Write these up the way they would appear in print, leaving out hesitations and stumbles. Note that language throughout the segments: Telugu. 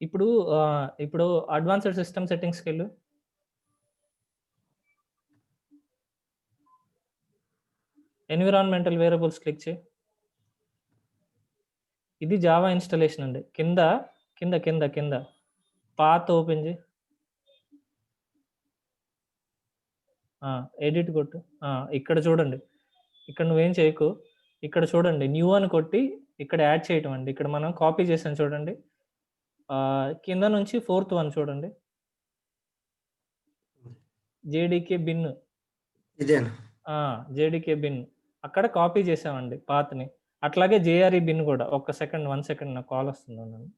ఇప్పుడు ఇప్పుడు అడ్వాన్స్‌డ్ సిస్టమ్ సెట్టింగ్స్‌కెళ్ళు. ఎన్విరాన్మెంటల్ వేరియబుల్స్ క్లిక్ చెయి. ఇది జావా ఇన్‌స్టాలేషన్ అండి. కింద పాత్ ఓపెన్ చెయి. ఆ! ఎడిట్ కొట్టు. ఆ! ఇక్కడ చూడండి. ఇక్కడ నువ్వేం చేయకు. ఇక్కడ చూడండి న్యూ అని కొట్టి ఇక్కడ యాడ్ చేయటం అండి. ఇక్కడ మనం కాపీ చేసాం చూడండి. కింద నుంచి ఫోర్త్ వన్ చూడండి. JDK bin. ఇదేనా? ఆ! JDK bin. అక్కడ కాపీ చేసామండి పాత్‌ని. అట్లాగే జేఆర్‌ఈ బిన్ గూడా. ఒక్క సెకండ్, 1 సెకండ్ నాకు కాల్ వస్తుంది ఉండండి.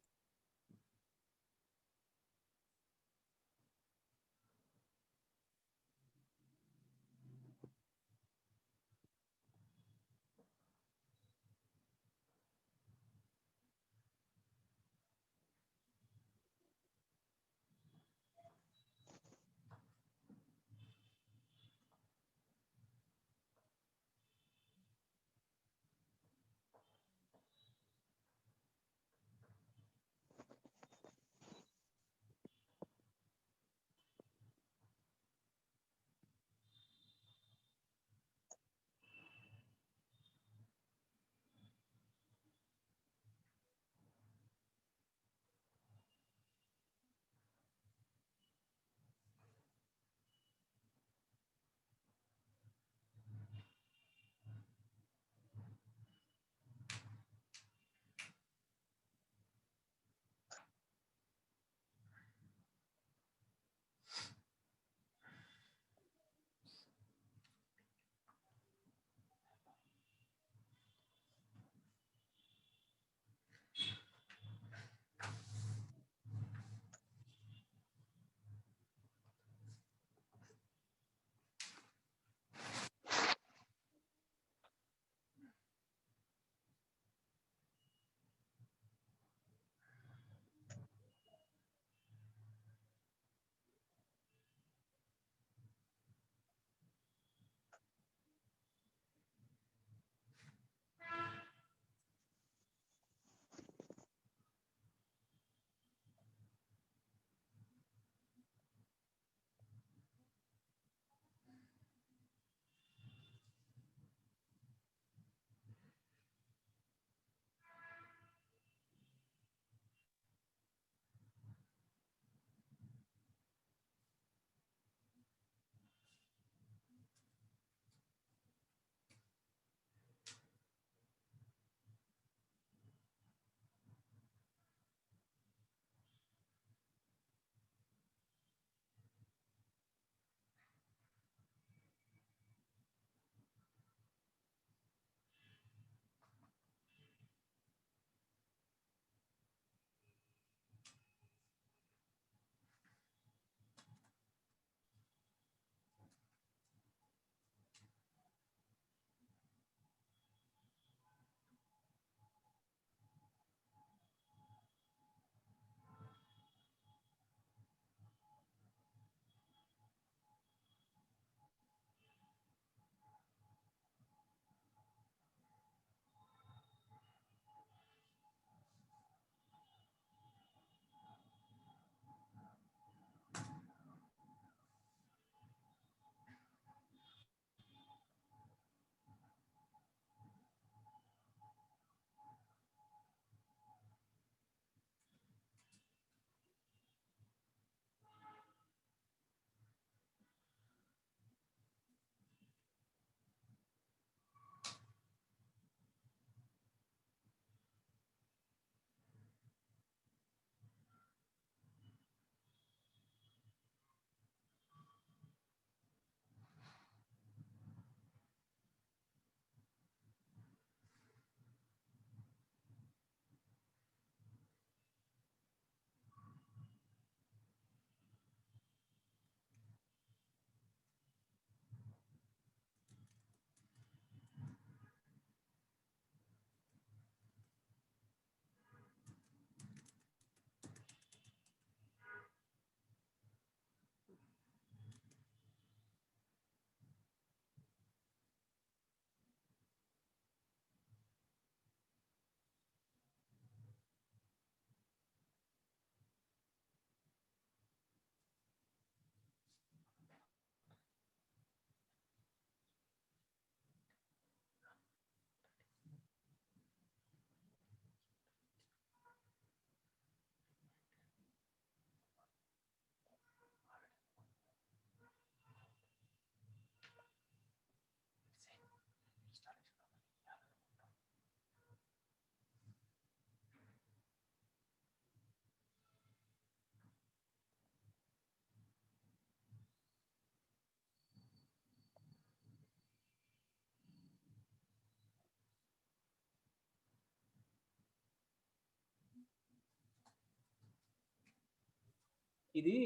ఇది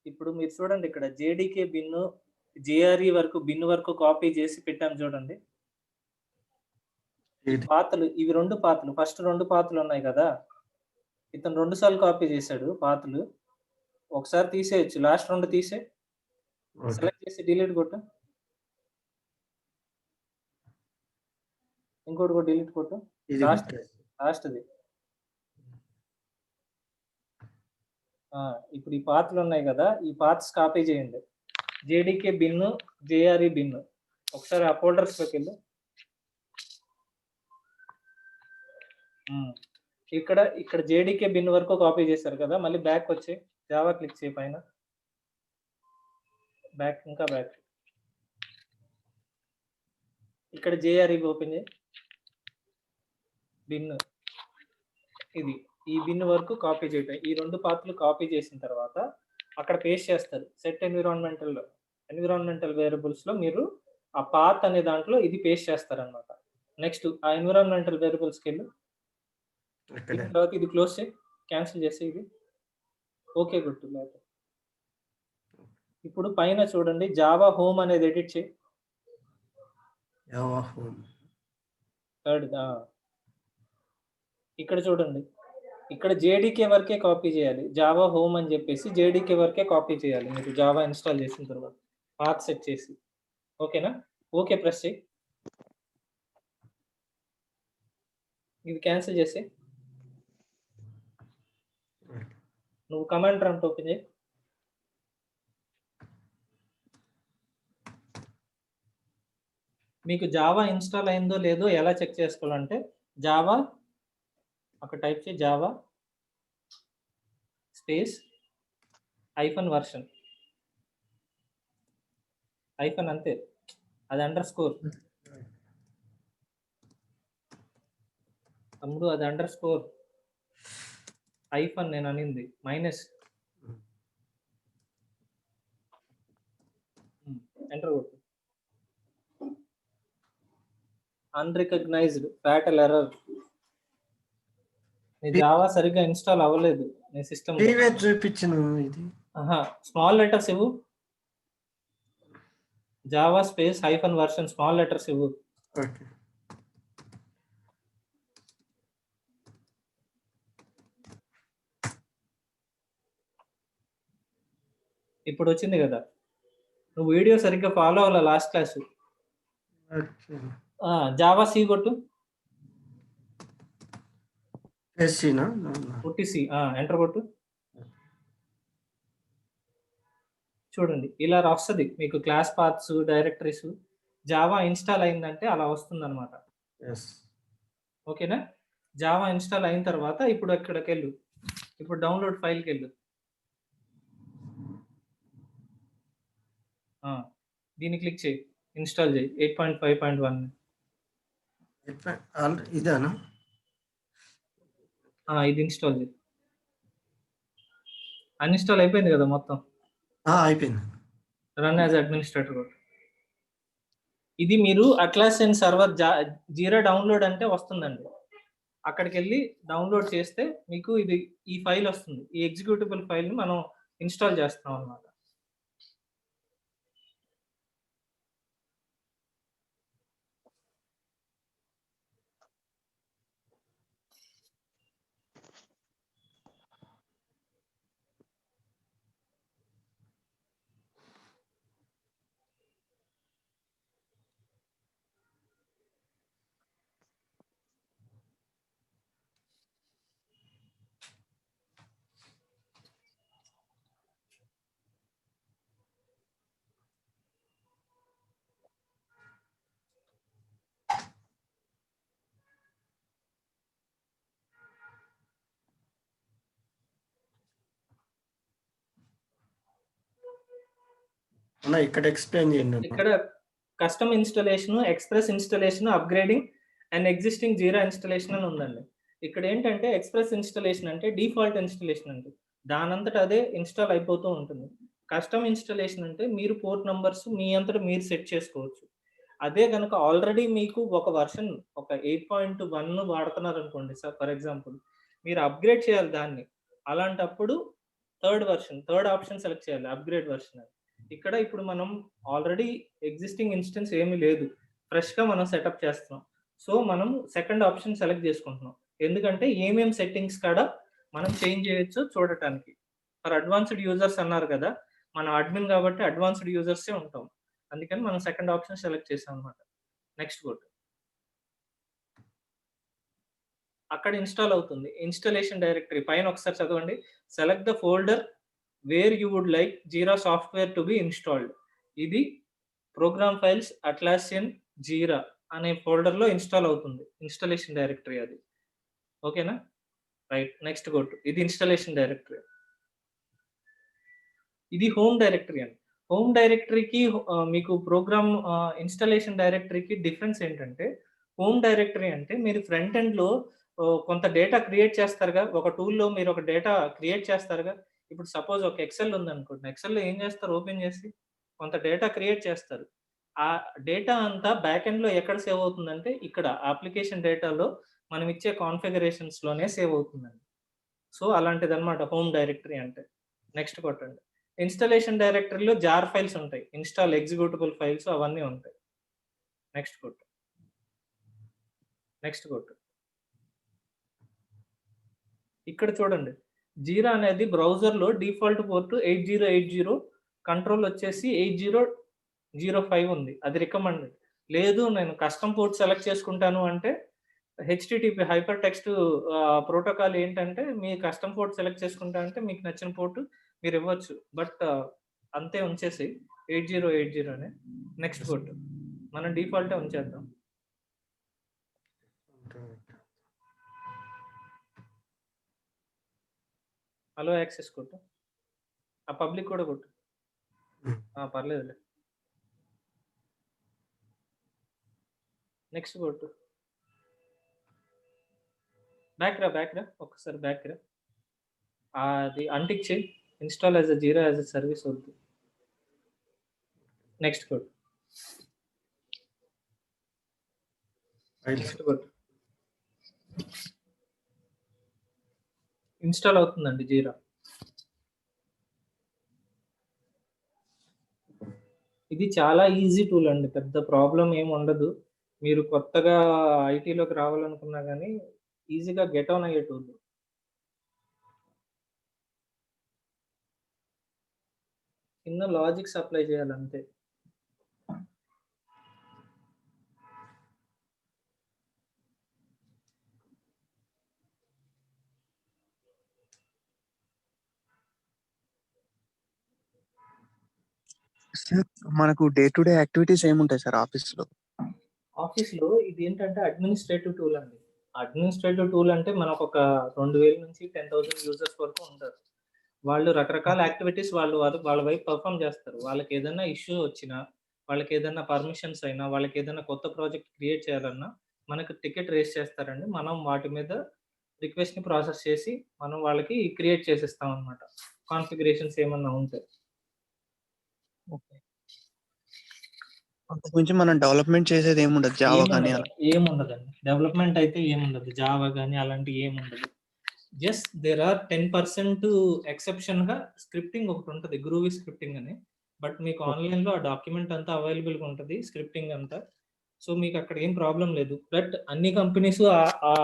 ఇప్పుడు మీరు చూడండి ఇక్కడ జేడీకే బిన్, జేఆర్ఈ వరకు బిన్ వరకు కాపీ చేసి పెట్టాను చూడండి. ఈ పాతలు ఇవి 2 పాతలు. ఫస్ట్ 2 పాతలు ఉన్నాయి కదా! ఇతను 2 సార్లు కాపీ చేశాడు పాతలు. ఒకసారి తీసేయొచ్చు. లాస్ట్ 2 తీసేయి. సెలెక్ట్ చేసి డిలీట్ కొట్టు. ఇంకోటి కూడా డిలీట్ కొట్టు. లాస్ట్‌ది. ఇప్పుడు ఈ పాత్లు ఉన్నాయి కదా! ఈ పాత్స్ కాపీ చేయండి. JDK bin, JRE bin. ఒకసారి ఆ ఫోల్డర్స్‌లోకి వెళ్ళు. ఇక్కడ జేడీకే బిన్ వరకు కాపీ చేశారు కదా! మళ్ళీ బ్యాక్ వచ్చి జావా క్లిక్ చేయి పైన. బ్యాక్, ఇంకా బ్యాక్. ఇక్కడ జేఆర్ఈ ఓపెన్ చేయి. బిన్ ఇది. ఈ బిన్ వరకు కాపీ చేయటం. ఈ 2 పాత్లు కాపీ చేసిన తర్వాత అక్కడ పేస్ట్ చేస్తారు. సెట్ ఎన్విరాన్మెంటల్ వేరియబుల్స్‌లో మీరు ఆ పాత్ అనే దాంట్లో ఇది పేస్ట్ చేస్తారనమాట. నెక్స్ట్ ఆ ఎన్విరాన్మెంటల్ వేరియబుల్స్‌కెళ్ళు. తర్వాత ఇది క్లోజ్ చేయి. క్యాన్సిల్ చేసి ఇది ఓకే కొట్టు. ఇప్పుడు పైన చూడండి జావా హోమ్ అనేది ఎడిట్ చేయి. జావా హోమ్ ఇక్కడ చూడండి. ఇక్కడ జేడీకే వరకే కాపీ చేయాలి. జావా హోమ్ అని చెప్పేసి జేడీకే వరకే కాపీ చేయాలి మీరు జావా ఇన్‌స్టాల్ చేసిన తర్వాత. పాత్ సెట్ చేసి. ఓకేనా? ఓకే ప్రెస్ చేయి. ఇది క్యాన్సిల్ చేసి నువ్వు కమాండ్ ప్రాంప్ట్ ఓపెన్ చేయి. మీకు జావా ఇన్‌స్టాల్ అయిందో లేదో ఎలా చెక్ చేసుకోవాలంటే జావా అక్కడ టైప్ చేయి. Java space -version. అంతే. అది అండర్‌స్కోర్. తమ్ముడు అది అండర్‌స్కోర్. నేను అనింది మైనస్. ఎంటర్ కొట్టు. Unrecognised fatal error. నీ జావా సరిగ్గా ఇన్‌స్టాల్ అవ్వలేదు నీ సిస్టమ్. చూపించను ఇది. స్మాల్ లెటర్స్ ఇవ్వు. Java space -version small letters ఇవ్వు. ఓకే. ఇప్పుడు వచ్చింది కదా! నువ్వు వీడియో సరిగ్గా ఫాలో అవ్వాలా లాస్ట్ క్లాస్. జావా సి కొట్టు. సి ఎంటర్ కొట్టు. చూడండి ఇలా వస్తుంది మీకు class paths, directories. Java install అయిందంటే అలా వస్తుందన్నమాట. ఓకేనా? జావా ఇన్‌స్టాల్ అయిన తర్వాత ఇప్పుడు ఇక్కడికెళ్ళు. ఇప్పుడు డౌన్లోడ్ ఫైల్‌కెళ్ళు. దీన్ని క్లిక్ చేయి. ఇన్‌స్టాల్ చేయి 8.5.1. ఇదేనా? ఇది ఇన్‌స్టాల్ చేయి. అన్‌ఇన్‌స్టాల్ అయిపోయింది కదా మొత్తం. అయిపోయింది. రన్ యాజ్ అడ్మినిస్ట్రేటర్ కొట్టు. ఇది మీరు అట్లాసియన్ సర్వర్ జీరా డౌన్లోడ్ అంటే వస్తుందండి. అక్కడికెళ్ళి డౌన్లోడ్ చేస్తే మీకు ఈ ఫైల్ వస్తుంది. ఈ ఎగ్జిక్యూటబుల్ ఫైల్‌ని మనం ఇన్‌స్టాల్ చేస్తాం అన్నమాట. ఇక్కడ ఎక్స్‌ప్లెయిన్ చేయండి. ఇక్కడ custom installation, express installation, upgrading and existing jeera installation అని ఉందండి. ఇక్కడ ఏంటంటే ఎక్స్‌ప్రెస్ ఇన్‌స్టాలేషన్ అంటే డిఫాల్ట్ ఇన్‌స్టాలేషన్ అండి. దానంతట అదే ఇన్‌స్టాల్ అయిపోతూ ఉంటుంది. కస్టమ్ ఇన్‌స్టాలేషన్ అంటే మీరు పోర్ట్ నంబర్స్ మీ అంతట మీరు సెట్ చేసుకోవచ్చు. అదే గనుక ఆల్రెడీ మీకు ఒక వెర్షన్ ఒక 8.1 వాడుతున్నారనుకోండి ఫర్ ఎగ్జాంపుల్. మీరు అప్‌గ్రేడ్ చేయాలి దాన్ని. అలాంటప్పుడు థర్డ్ ఆప్షన్ సెలెక్ట్ చేయాలి, అప్గ్రేడ్ వర్షన్. ఇక్కడ ఇప్పుడు మనం ఆల్రెడీ ఎగ్జిస్టింగ్ ఇన్స్టెన్స్ ఏమీ లేదు, ఫ్రెష్గా మనం సెటప్ చేస్తున్నాం. సో మనం సెకండ్ ఆప్షన్ సెలెక్ట్ చేసుకుంటున్నాం, ఎందుకంటే ఏమేం సెట్టింగ్స్ కాడ మనం చేంజ్ చేయొచ్చు చూడటానికి. ఫర్ అడ్వాన్స్డ్ యూజర్స్ అన్నారు కదా, మనం అడ్మిన్ కాబట్టి అడ్వాన్స్డ్ యూజర్సే ఉంటాం, అందుకని మనం సెకండ్ ఆప్షన్ సెలెక్ట్ చేసాం అనమాట. నెక్స్ట్ కొట్టు. అక్కడ ఇన్స్టాల్ అవుతుంది. ఇన్స్టాలేషన్ డైరెక్టరీ పైన ఒకసారి చదవండి. Select the folder where you would like Jira software to be installed. ఇది ప్రోగ్రామ్ ఫైల్స్ అట్లాసియన్ జీరా అనే ఫోల్డర్లో ఇన్స్టాల్ అవుతుంది, ఇన్స్టాలేషన్ డైరెక్టరీ అది. ఓకేనా? రైట్, నెక్స్ట్ కొట్టు. ఇది ఇన్స్టాలేషన్ డైరెక్టరీ. ఇది హోమ్ డైరెక్టరీ అండి. హోమ్ డైరెక్టరీకి మీకు ప్రోగ్రామ్ ఇన్స్టాలేషన్ డైరెక్టరీకి డిఫరెన్స్ ఏంటంటే, హోమ్ డైరెక్టరీ అంటే మీరు ఫ్రంట్ ఎండ్లో కొంత డేటా క్రియేట్ చేస్తారుగా, ఒక టూల్లో మీరు ఒక డేటా క్రియేట్ చేస్తారుగా. ఇప్పుడు సపోజ్ ఒక ఎక్సెల్ ఉందనుకోండి, ఎక్సెల్లో ఏం చేస్తారు, ఓపెన్ చేసి కొంత డేటా క్రియేట్ చేస్తారు. ఆ డేటా అంతా బ్యాక్ ఎండ్లో ఎక్కడ సేవ్ అవుతుందంటే, ఇక్కడ అప్లికేషన్ డేటాలో మనం ఇచ్చే కాన్ఫిగరేషన్స్లోనే సేవ్ అవుతుందండి. సో అలాంటిది అనమాట హోమ్ డైరెక్టరీ అంటే. నెక్స్ట్ కొట్టండి. ఇన్స్టాలేషన్ డైరెక్టరీలో జార్ ఫైల్స్ ఉంటాయి, ఇన్స్టాల్ ఎగ్జిక్యూటబుల్ ఫైల్స్ అవన్నీ ఉంటాయి. నెక్స్ట్ కొట్టు. నెక్స్ట్ కొట్టు. ఇక్కడ చూడండి, జీరా అనేది బ్రౌజర్లో డిఫాల్ట్ పోర్ట్ 8080, కంట్రోల్ వచ్చేసి 8005 ఉంది, అది రికమెండెడ్. లేదు నేను కస్టమ్ పోర్ట్ సెలెక్ట్ చేసుకుంటాను అంటే హెచ్టిటిపి హైపర్ టెక్స్ట్ ప్రోటోకాల్ ఏంటంటే, మీ కస్టమ్ పోర్ట్ సెలెక్ట్ చేసుకుంటా అంటే మీకు నచ్చిన పోర్ట్ మీరు ఇవ్వచ్చు, బట్ అంతే ఉంచేసి 8080 అని. నెక్స్ట్ కొట్టు. మనం డిఫాల్టే ఉంచేద్దాం. హలో యాక్సెస్ కొట్టు, ఆ పబ్లిక్ కూడా కొట్టు. పర్లేదులే. నెక్స్ట్ కొట్టు. బ్యాక్ రా ఒక్కసారి బ్యాక్ రా. అది అన్టిక్ చేయి, install as a jeera as a service వద్దు. నెక్స్ట్ కొట్టు. నెక్స్ట్ కొట్టు. ఇన్స్టాల్ అవుతుందండి జీరా. ఇది చాలా ఈజీ టూల్ అండి, పెద్ద ప్రాబ్లం ఏమి ఉండదు. మీరు కొత్తగా ఐటీలోకి రావాలనుకున్నా కానీ ఈజీగా గెట్ ఆన్ అయ్యే టూల్. చిన్న లాజిక్స్ అప్లై చేయాలంతే. మనకు డే టు డే యాక్టివిటీస్ ఏముంటాయి సార్ ఆఫీస్లో? ఆఫీస్లో ఇది ఏంటంటే అడ్మినిస్ట్రేటివ్ టూల్ అండి. అడ్మినిస్ట్రేటివ్ టూల్ అంటే మనకు ఒక 2000 నుంచి 10,000 యూజర్స్ వరకు ఉంటారు. వాళ్ళు రకరకాల యాక్టివిటీస్ వాళ్ళ వైపు పర్ఫామ్ చేస్తారు. వాళ్ళకి ఏదైనా ఇష్యూ వచ్చినా, వాళ్ళకి ఏదైనా పర్మిషన్స్ అయినా, వాళ్ళకి ఏదైనా కొత్త ప్రాజెక్ట్ క్రియేట్ చేయాలన్నా మనకు టికెట్ రేస్ చేస్తారండి. మనం వాటి మీద రిక్వెస్ట్ని ప్రాసెస్ చేసి మనం వాళ్ళకి క్రియేట్ చేసిస్తాం అనమాట, కాన్ఫిగరేషన్స్ ఏమన్నా ఉంటే. ఓకే, అంతకుమించి మనం డెవలప్మెంట్ చేసేది ఏముండదు, జావా కానీ అలా? ఏముండదండి, డెవలప్మెంట్ అయితే ఏముండదు, జావా కానీ అలాంటివి ఏముండదు. జస్ట్ దేర్ ఆర్ 10% ఎక్సెప్షన్గా స్క్రిప్టింగ్ ఒకటి ఉంటుంది, గ్రూవీ స్క్రిప్టింగ్ అని. బట్ మీకు ఆన్లైన్లో ఆ డాక్యుమెంట్ అంతా అవైలబుల్గా ఉంటుంది, స్క్రిప్టింగ్ అంతా. సో మీకు అక్కడ ఏం ప్రాబ్లం లేదు. బట్ అన్ని కంపెనీస్ ఆ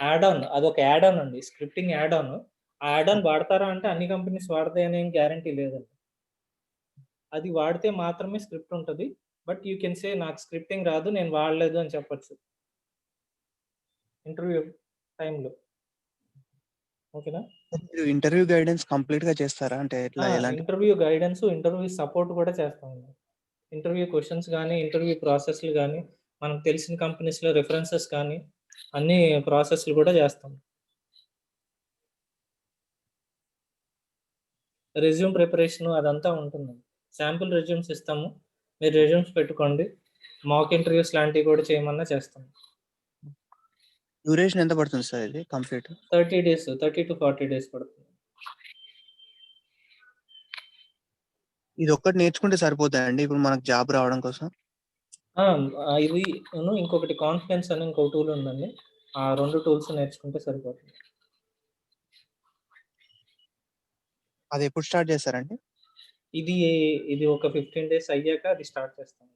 యాడ్ ఆన్, అదొక యాడ్ ఆన్ అండి, స్క్రిప్టింగ్ యాడ్ ఆన్. ఆ యాడ్ ఆన్ వాడతారా అంటే అన్ని కంపెనీస్ వాడతాయి అనే గ్యారంటీ లేదండి. అది వాడితే మాత్రమే స్క్రిప్ట్ ఉంటుంది. బట్ యూ కెన్ సే నాకు స్క్రిప్టింగ్ రాదు, నేను వాడలేదు అని చెప్పొచ్చు ఇంటర్వ్యూ టైంలో. ఓకేనా? మీరు ఇంటర్వ్యూ గైడెన్స్ కంప్లీట్ గా చేస్తారా? అంటే ఎట్లా, ఎలాంటి ఇంటర్వ్యూ గైడెన్స్, ఇంటర్వ్యూ సపోర్ట్ కూడా చేస్తామండి. ఇంటర్వ్యూ క్వశ్చన్స్ కానీ, ఇంటర్వ్యూ ప్రాసెస్లు కానీ, మనకు తెలిసిన కంపెనీస్లో రెఫరెన్సెస్ కానీ, అన్ని ప్రాసెస్లు కూడా చేస్తాం. రెజ్యూమ్ ప్రిపరేషన్ అదంతా ఉంటుంది. శాంపుల్ రెజ్యూమ్స్ ఇస్తాము, మీరు రెజ్యూమ్స్ పెట్టుకోండి. మాక్ ఇంటర్వ్యూస్ లాంటివి కూడా చేయమన్నా చేస్తాం. డ్యూరేషన్ ఎంత పడుతుంది సార్ ఇది కంప్లీట్? 30 days, 30 to 40 days పడుతుంది. ఇది ఒక్కటి నేర్చుకుంటే సరిపోతాయండి ఇప్పుడు మనకు జాబ్ రావడం కోసం? ఇది ఇంకొకటి కాన్ఫిడెన్స్ అని ఇంకో టూల్ ఉందండి, ఆ 2 టూల్స్ నేర్చుకుంటే సరిపోతుంది. అది ఎప్పుడు స్టార్ట్ చేస్తారండి? ఇది ఇది ఒక 15 డేస్ అయ్యాక అది స్టార్ట్ చేస్తాం.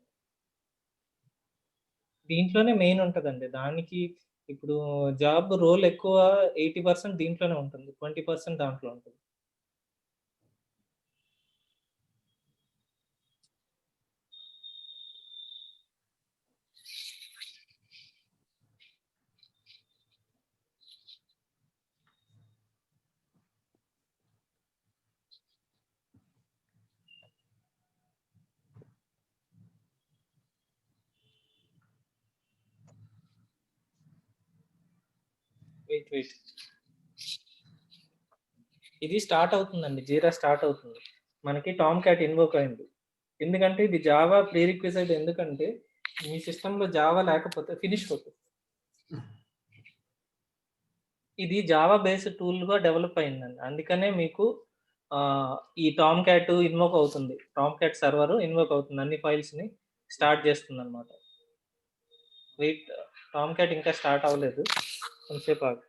దీంట్లోనే మెయిన్ ఉంటదండి. దానికి ఇప్పుడు జాబ్ రోల్ ఎక్కువ 80% దీంట్లోనే ఉంటుంది. 20% దాంట్లో ఉంటుంది. వెయిట్. ఇది స్టార్ట్ అవుతుందండి. జీరా స్టార్ట్ అవుతుంది. మనకి టామ్ క్యాట్ ఇన్వోక్ అయింది. ఎందుకంటే ఇది జావా ప్రీరిక్విజైట్ ఎందుకంటే మీ సిస్టమ్‌లో జావా లేకపోతే ఫినిష్ కొట్టు. ఇది జావా బేస్డ్ టూల్‌గా డెవలప్ అయిందండి. అందుకనే మీకు ఈ టామ్ క్యాట్ ఇన్వోక్ అవుతుంది. టామ్ క్యాట్ సర్వర్ ఇన్వోక్ అవుతుంది. అన్ని ఫైల్స్‌ని స్టార్ట్ చేస్తుందన్నమాట. వెయిట్ టామ్ క్యాట్ ఇంకా స్టార్ట్ అవ్వలేదు. కొంచెంసేపు ఆగు.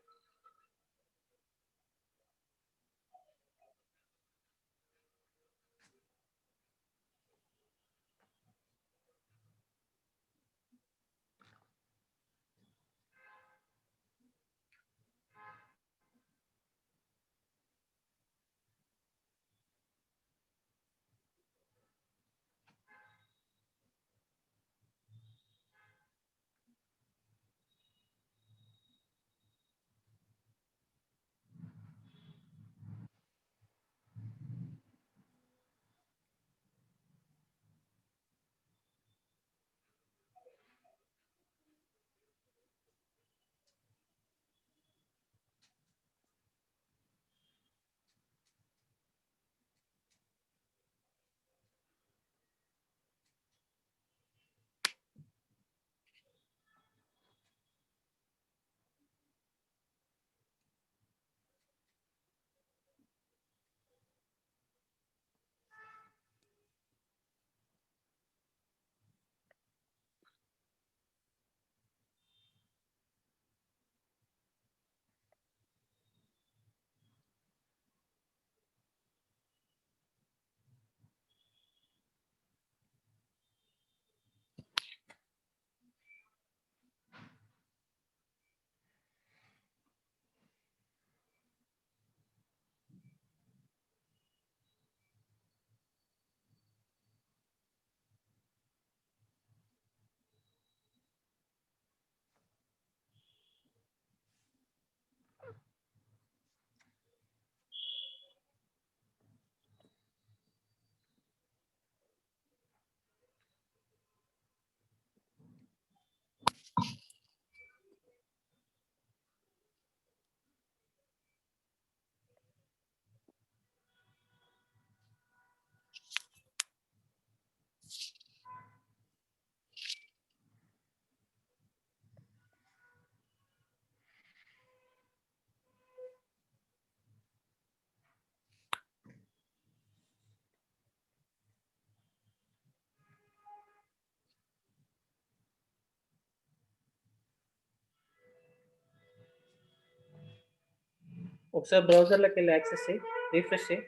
ఒకసారి బ్రౌజర్‌లోకెళ్ళి యాక్సెస్ చెయి. రిఫ్రెష్ చెయి.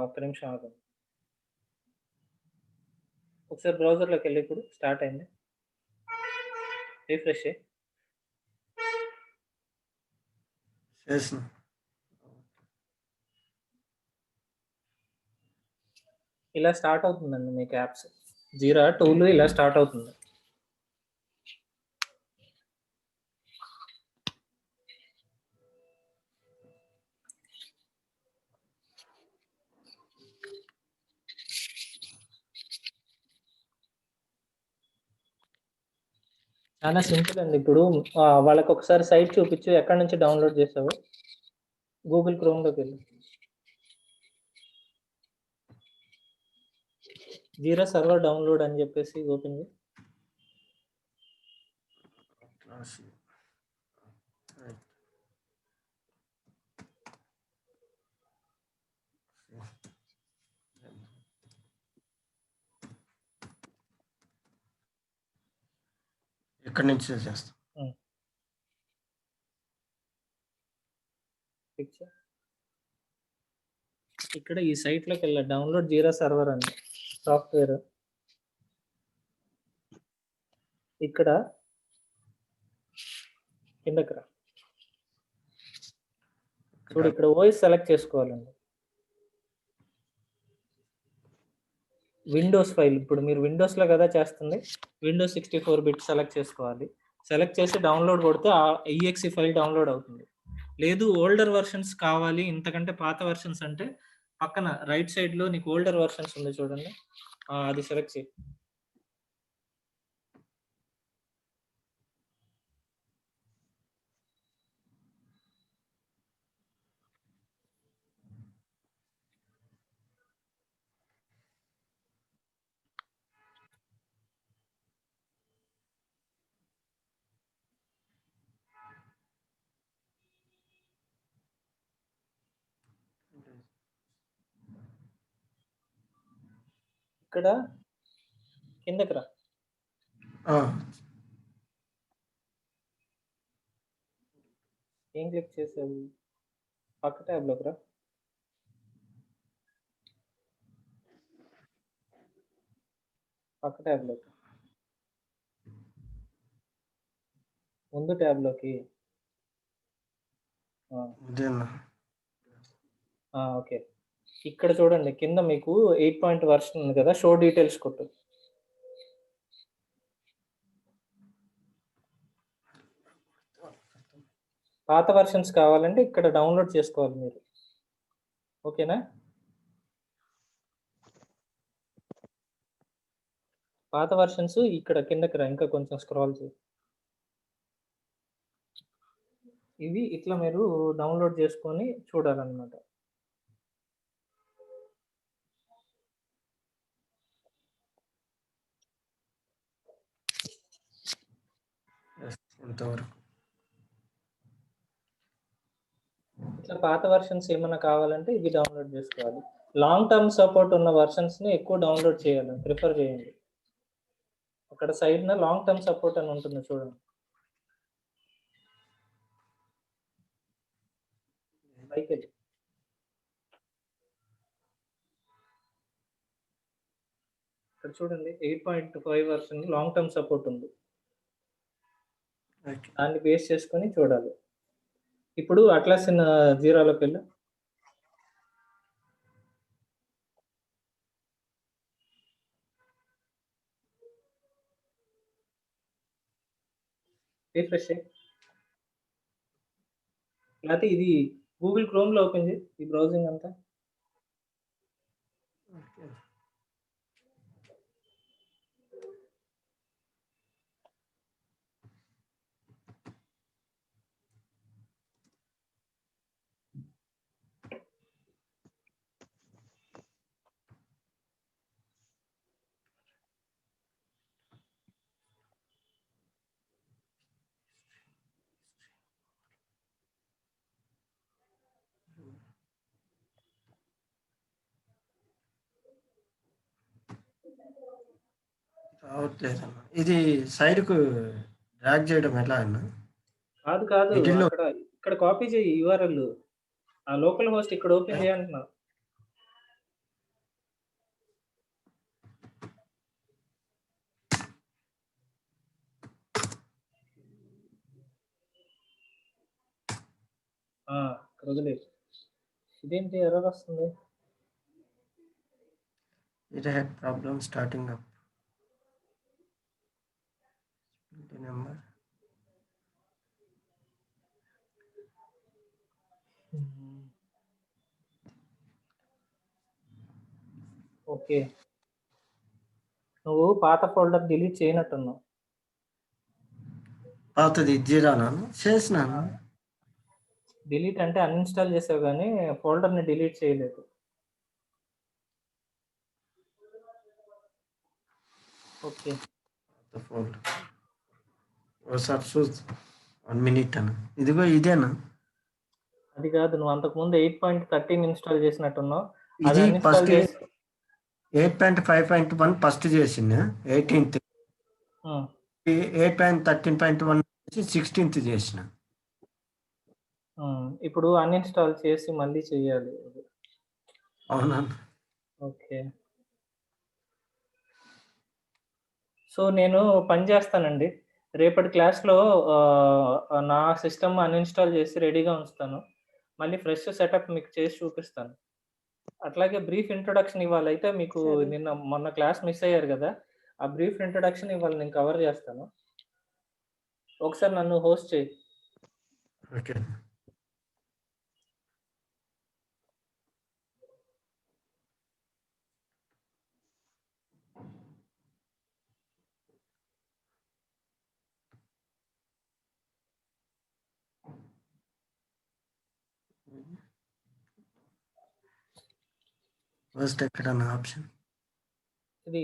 ఒక్క నిమిషం ఆగు. ఒకసారి బ్రౌజర్‌లోకెళ్ళి ఇప్పుడు స్టార్ట్ అయింది. రిఫ్రెష్ చెయి. చేసిన. ఇలా స్టార్ట్ అవుతుందండి మీకు యాప్స్. జీరా టూల్ ఇలా స్టార్ట్ అవుతుంది. చాలా సింపుల్ అండి. ఇప్పుడు వాళ్ళకొకసారి సైట్ చూపించు. ఎక్కడి నుంచి డౌన్‌లోడ్ చేసావో. గూగుల్ క్రోమ్‌లోకెళ్ళు. జీరా సర్వర్ డౌన్‌లోడ్ అని చెప్పేసి ఓపెన్ చెయి. రాసి. రైట్. ఎక్కడి నుంచి చేస్తాం? పిక్చర్ ఇక్కడ ఈ సైట్లోకి వెళ్ళా, డౌన్లోడ్ జీరా సర్వర్ అని సాఫ్ట్వేర్. ఇక్కడ కిందకి రా, చూడు ఇక్కడ ఓఎస్ సెలెక్ట్ చేసుకోవాలండి. విండోస్ ఫైల్, ఇప్పుడు మీరు విండోస్లో కదా చేస్తుంది, విండోస్ 64 బిట్ సెలెక్ట్ చేసుకోవాలి. సెలెక్ట్ చేసి డౌన్లోడ్ కొడితే ఆ ఈఎక్సి ఫైల్ డౌన్లోడ్ అవుతుంది. లేదు ఓల్డర్ వర్షన్స్ కావాలి, ఇంతకంటే పాత వర్షన్స్ అంటే పక్కన రైట్ సైడ్లో నీకు ఓల్డర్ వర్షన్స్ ఉంది చూడండి, అది సెలెక్ట్ చేయి. ఇక్కడ కిందకి రా, ఏం క్లిక్ చేసావు, పక్క ట్యాబ్లోకి రా. పక్క ట్యాబ్లోకి, ముందు ట్యాబ్లోకి. ఓకే, ఇక్కడ చూడండి కింద మీకు 8 వర్షన్ ఉంది కదా, షో డీటెయిల్స్ కొట్టు. పాత వర్షన్స్ కావాలంటే ఇక్కడ డౌన్లోడ్ చేసుకోవాలి మీరు, ఓకేనా? పాత వర్షన్స్ ఇక్కడ కిందకి రా, ఇంకా కొంచెం స్క్రాల్ చేయి. ఇవి ఇట్లా మీరు డౌన్లోడ్ చేసుకొని చూడాలన్నమాట. ఇట్లా పాత వర్షన్స్ ఏమైనా కావాలంటే ఇవి డౌన్లోడ్ చేసుకోవాలి. లాంగ్ టర్మ్ సపోర్ట్ ఉన్న వర్షన్స్ని ఎక్కువ డౌన్లోడ్ చేయాలి, ప్రిఫర్ చేయండి. అక్కడ సైడ్న లాంగ్ టర్మ్ సపోర్ట్ అని ఉంటుంది చూడండి, పైకి వెళ్ళి. ఇక్కడ చూడండి 8.5 వర్షన్ లాంగ్ టర్మ్ సపోర్ట్ ఉంది, దాన్ని బేస్ చేసుకొని చూడాలి. ఇప్పుడు అట్లాసిన్ జీరాలోకి వెళ్ళు. రిఫ్రెష్ చేయి, లేకపోతే ఇది గూగుల్ క్రోమ్లో ఓపెన్ చేయి ఈ బ్రౌజింగ్ అంతా. రావట్లేదన్న, ఇది సైడ్కు డ్రాగ్ చేయడం ఎలా అన్న? కాదు అక్కడ ఇక్కడ కాపీ చేయి యూఆర్ఎల్, ఆ లోకల్ హోస్ట్ ఇక్కడ ఓపెన్ చేయాలంటున్నా. ఇక్కడ వదిలే. ఇదేంటి ఎర్రర్ వస్తుంది? It had problem starting up. Number. Okay, నువ్వు పాత ఫోల్డర్ డిలీట్ చేయనట్టున్నావు. పాతది జీరానా చేసినాను. డిలీట్ అంటే అన్ఇన్స్టాల్ చేసావు కానీ ఫోల్డర్ని డిలీట్ చేయలేదు. ఓకే, ఫోల్డర్ ఒకసారి చూసి 1 minute అన్న. ఇదిగో ఇదేనా? అది కాదు, నువ్వు అంతకుముందు 8.13 ఇన్స్టాల్ చేసినట్టున్నావు. ఇది ఫస్ట్ 8.5.1 ఫస్ట్ చేసిన 18th, 8.13.1 16th చేసిన. ఇప్పుడు అన్ఇన్స్టాల్ చేసి మళ్ళీ చేయాలి. అవునన్నా. ఓకే. సో, నేను పని చేస్తానండి. రేపటి క్లాస్‌లో నా సిస్టమ్ అన్‌ఇన్‌స్టాల్ చేసి రెడీగా ఉంచుతాను. మళ్ళీ ఫ్రెష్ సెటప్ మీకు చేసి చూపిస్తాను. అట్లాగే బ్రీఫ్ ఇంట్రొడక్షన్ ఇవాళైతే మీకు సరే. మొన్న క్లాస్ మిస్ అయ్యారు గదా! ఆ బ్రీఫ్ ఇంట్రొడక్షన్ ఇవాళ నేను కవర్ చేస్తాను. ఒకసారి నన్ను హోస్ట్ చెయ్యి. ఓకే. ఫస్ట్ ఎక్కడన్నా ఆప్షన్ ఇది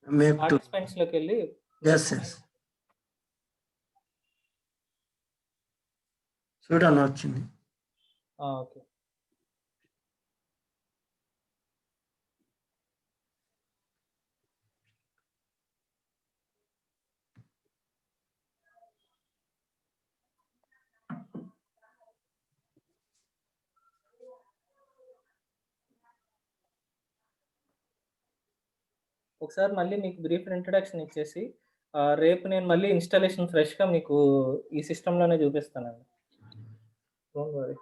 మేక్ టు పార్టిసిపెంట్స్‌లోకెళ్ళి ఎస్ చూడన్నా వచ్చింది. ఓకే. ఒకసారి మళ్ళీ మీకు బ్రీఫ్ ఇంట్రొడక్షన్ ఇచ్చేసి రేపు నేను మళ్ళీ ఇన్‌స్టాలేషన్ ఫ్రెష్‌గా మీకు ఈ సిస్టమ్‌లోనే చూపిస్తానండి. Don't worry.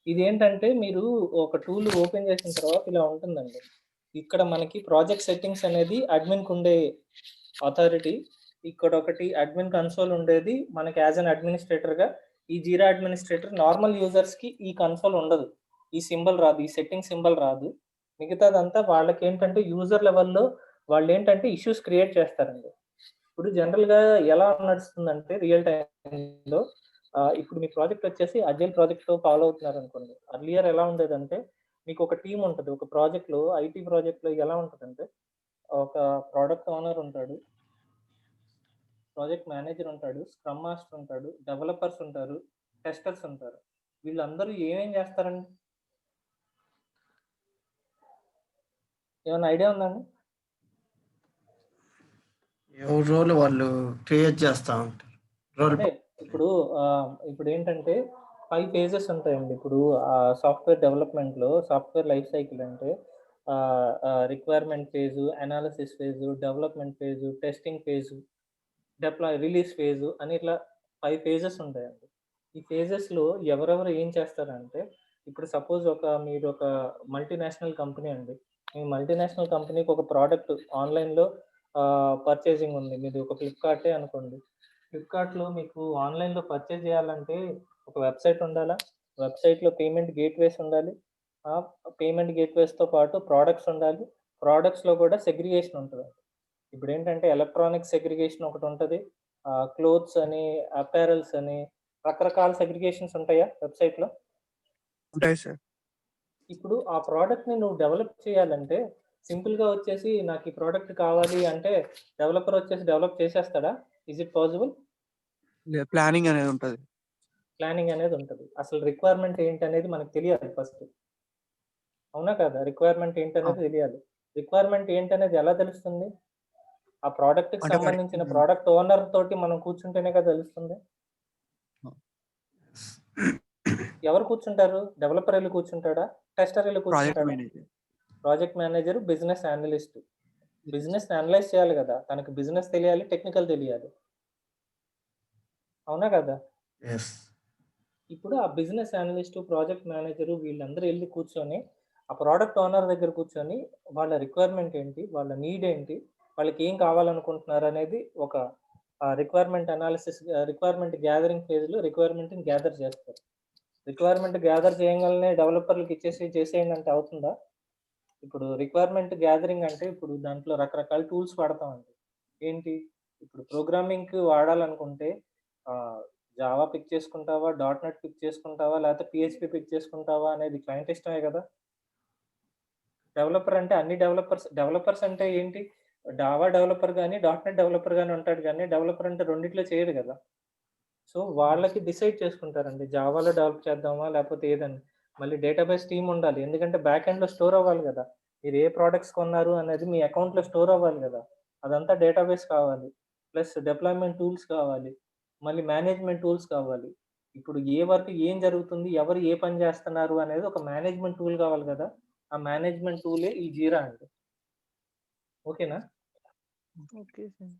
ఇదేంటంటే మీరు ఒక టూల్ ఓపెన్ చేసిన తర్వాత ఇలా ఉంటుందండి. ఇక్కడ మనకి ప్రాజెక్ట్ సెట్టింగ్స్ అనేది అడ్మిన్‌కుండే అథారిటీ. ఇక్కడొకటి అడ్మిన్ కన్సోల్ ఉండేది. మనకి యాస్ ఎన్ అడ్మినిస్ట్రేటర్‌గా ఈ జీరా అడ్మినిస్ట్రేటర్ నార్మల్ యూజర్స్‌కి ఈ కన్సోల్ ఉండదు. ఈ సింబల్ రాదు. ఈ సెట్టింగ్ సింబల్ రాదు. మిగతాదంతా వాళ్ళకేంటంటే యూజర్ లెవెల్‌లో వాళ్ళేంటంటే ఇష్యూస్ క్రియేట్ చేస్తారండి. ఇప్పుడు జనరల్‌గా ఎలా నడుస్తుందంటే రియల్ టైమ్‌లో ఇప్పుడు మీ ప్రాజెక్ట్ వచ్చేసి అజైల్ ప్రాజెక్ట్‌తో ఫాలో అవుతున్నారనుకోండి. అర్లియర్ ఎలా ఉండేదంటే మీకు ఒక టీమ్ ఉంటది. ఒక ప్రాజెక్ట్‌లో ఐటీ ప్రాజెక్ట్‌లో ఎలా ఉంటదంటే ఒక ప్రొడక్ట్ ఓనర్ ఉంటాడు. ప్రాజెక్ట్ మేనేజర్ ఉంటాడు. స్క్రమ్ మాస్టర్ ఉంటాడు. డెవలపర్స్ ఉంటారు. టెస్టర్స్ ఉంటారు. వీళ్ళందరూ ఏమేం చేస్తారండి? ఏమన్నా ఐడియా ఉందా అండి? ఎవరి రోల్ వాళ్ళు క్రియేట్ చేస్తా ఉంటారు. రోల్ అంటే ఇప్పుడేంటంటే 5 ఫేజెస్ ఉంటాయండి. ఇప్పుడు సాఫ్ట్‌వేర్ డెవలప్‌మెంట్‌లో సాఫ్ట్‌వేర్ లైఫ్ సైకిల్ అంటే requirement phase, analysis phase, development phase, testing phase, release phase అని ఇట్లా 5 ఫేజెస్ ఉంటాయండి. ఈ ఫేజెస్‌లో ఎవరెవరు ఏం చేస్తారంటే, ఇప్పుడు సపోజ్ మీరొక మల్టీనేషనల్ కంపెనీ అండి. మీ మల్టీనేషనల్ కంపెనీకి ఒక ప్రొడక్ట్ ఆన్‌లైన్‌లో పర్చేసింగ్ ఉంది. మీది ఒక ఫ్లిప్‌కార్టే అనుకోండి. ఫ్లిప్‌కార్ట్‌లో మీకు ఆన్‌లైన్‌లో పర్చేజ్ చేయాలంటే ఒక వెబ్‌సైట్ ఉండాలా? వెబ్‌సైట్‌లో పేమెంట్ గేట్‌వేస్ ఉండాలి. పేమెంట్ గేట్‌వేస్‌తో పాటు ప్రొడక్ట్స్ ఉండాలి. ప్రొడక్ట్స్‌లో కూడా సెగ్రిగేషన్ ఉంటది. ఇప్పుడేంటంటే ఎలక్ట్రానిక్ సెగ్రిగేషన్ ఒకటుంటది. క్లోత్స్ అని, అపారెల్స్ అని రకరకాల సెగ్రిగేషన్స్ ఉంటాయా వెబ్‌సైట్‌లో? ఉంటాయి సార్. ఇప్పుడు ఆ ప్రొడక్ట్‌ని నువ్వు డెవలప్ చేయాలంటే సింపుల్‌గా వచ్చేసి నాకు ఈ ప్రొడక్ట్ కావాలి అంటే డెవలపర్ వచ్చేసి డెవలప్ చేసేస్తాడా? Is it possible? ప్లానింగ్ అనేది ఉంటది. ప్లానింగ్ అనేది ఉంటది. అసలు రిక్వైర్మెంట్ ఏంటనేది మనకు తెలియాలి ఫస్ట్. అవునా కాదా? రిక్వైర్మెంట్ ఏంటనేది తెలియాలి. రిక్వైర్మెంట్ ఏంటనేది ఎలా తెలుస్తుంది? ఆ ప్రొడక్ట్‌కి అంటే వాడికి సంబంధించిన ప్రొడక్ట్ ఓనర్ తోటి మనం కూర్చుంటేనే కదా తెలుస్తుంది. ఎవరు కూర్చుంటారు? డెవలపర్ ఎళ్లి కూర్చుంటాడా? టెస్టర్ ఎళ్లి ప్రాజెక్ట్ కూర్చుంటాడా? Manager. Project manager, business analyst. బిజినెస్‌ని అనలైజ్ చేయాలి గదా! తనకి బిజినెస్ తెలియాలి, టెక్నికల్ తెలియాలి. అవునా కదా? ఎస్ ఇప్పుడు ఆ బిజినెస్ అనలిస్టు, ప్రాజెక్ట్ మేనేజరు వీళ్ళందరూ ఎళ్లి కూర్చొని, ఆ ప్రొడక్ట్ ఓనర్ దగ్గర కూర్చొని వాళ్ళ రిక్వైర్మెంట్ ఏంటి? వాళ్ళ నీడ్ ఏంటి? వాళ్ళకేం కావాలనుకుంటున్నారనేది ఒక రిక్వైర్మెంట్ అనాలిసిస్ రిక్వైర్మెంట్ గ్యాదరింగ్ ఫేజ్‌లో రిక్వైర్మెంట్‌ని గ్యాదర్ చేస్తారు. రిక్వైర్మెంట్ గ్యాదర్ చేయంగాల్నే డెవలపర్‌లకి ఇచ్చేసి చేసేయండి అంటే అవుతుందా? ఇప్పుడు రిక్వైర్మెంట్ గ్యాదరింగ్ అంటే ఇప్పుడు దాంట్లో రకరకాల టూల్స్ వాడతామండి. ఏంటి? ఇప్పుడు ప్రోగ్రామింగ్‌కి వాడాలనుకుంటే జావా పిక్ చేసుకుంటావా? డాట్ నెట్ పిక్ చేసుకుంటావా? లేకపోతే పీహెచ్‌పీ పిక్ చేసుకుంటావా? అనేది క్లయింట్ ఇష్టమే గదా! డెవలపర్ అంటే అన్ని డెవలపర్స్ అంటే ఏంటి? జావా డెవలపర్ గాని, డాట్ నెట్ డెవలపర్ గాని ఉంటాడు గానీ, డెవలపర్ అంటే రెండిట్లో చేయడు గదా! సో, వాళ్ళకి డిసైడ్ చేసుకుంటారండి. జావాలో డెవలప్ చేద్దామా? లేకపోతే ఏదని. మళ్ళీ డేటాబేస్ టీమ్ ఉండాలి. ఎందుకంటే బ్యాక్ ఎండ్‌లో స్టోర్ అవ్వాలి గదా! మీరు ఏ ప్రొడక్ట్స్ కొన్నారు అనేది మీ అకౌంట్‌లో స్టోర్ అవ్వాలి గదా! అదంతా డేటాబేస్ కావాలి. ప్లస్ డిప్లాయ్‌మెంట్ టూల్స్ కావాలి. మళ్ళీ మేనేజ్‌మెంట్ టూల్స్ కావాలి. ఇప్పుడు ఏ వర్క్ ఏం జరుగుతుంది, ఎవరు ఏ పని చేస్తున్నారు అనేది ఒక మేనేజ్మెంట్ టూల్ కావాలి కదా! ఆ మేనేజ్మెంట్ టూలే ఈ జీరా అండి. ఓకేనా? Okay sir.